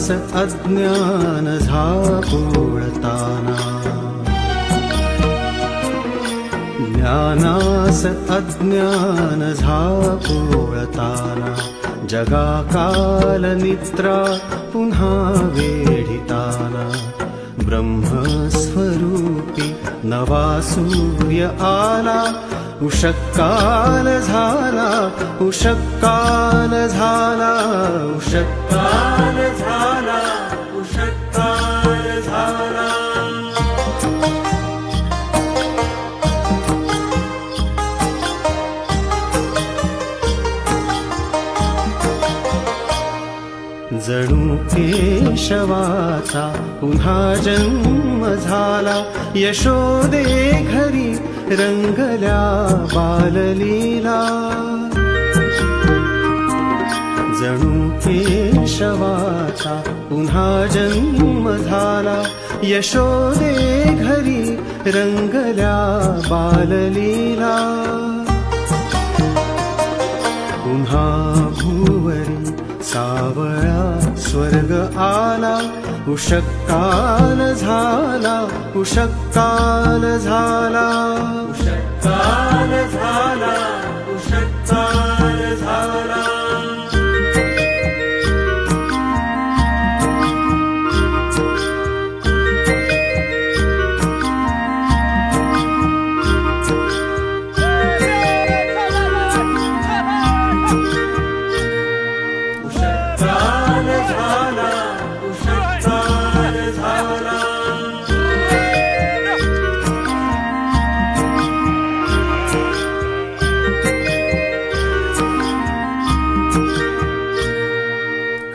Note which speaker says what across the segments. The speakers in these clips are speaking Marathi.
Speaker 1: ज्ञानास अज्ञान झापुळताना, ज्ञानास अज्ञान झापुळताना, जगाकाल निद्रा पुन्हा वेढिताना, ब्रह्मस्वरूपी नवा सूर्य आला, उषःकाल झाला, उषःकाल झाला, उषःकाल झाला, उषःकाल झाला. जणू केशवाचा पुन्हा जन्म झाला, यशोदे घरी रंगल्या बाललीला. जणू केशवाचा पुन्हा जन्म झाला, यशोदे घरी रंगल्या बाललीला. पुन्हा भुवरी सावळा स्वर्ग आला, उषःकाल झाला, उषःकाल झाला, उषःकाल झाला, उषःकाल झाला.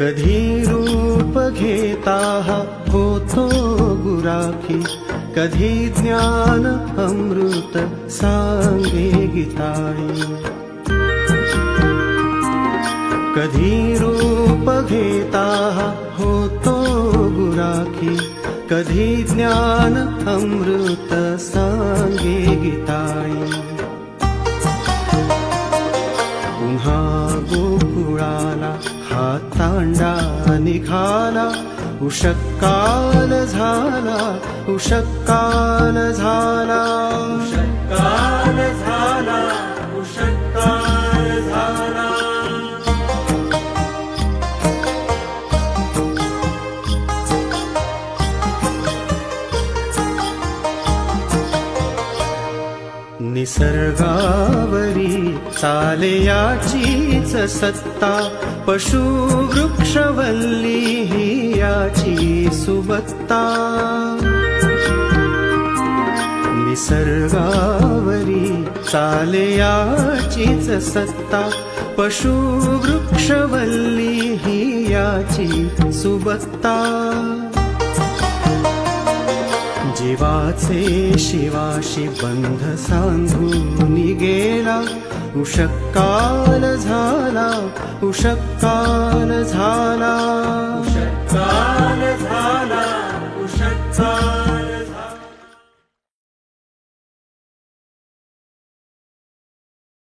Speaker 1: कधी रूप घेता होतो गुराखी, कधी ज्ञान अमृत सांगे गीताई. कधी रूप घेता होतो गुराखी, कधी ज्ञान अमृत सांगे गीताई. पुन्हा गोकुळाला हा तांडा निघाला, उषःकाल झाला, उषःकाल झाला, उषःकाल झाला, उषःकाल झाला. निसर्गावरी चाले याचीच सत्ता, पशु वृक्षवल्ली ही याची सुबत्ता. निसर्गावरी चाले याचीच सत्ता, पशु वृक्षवल्ली ही याची सुबत्ता. जीवाचे शिवाशी बंध सांधून गेला, उषःकाल झाला, उषःकाल झाला, उषःकाल झाला, उषःकाल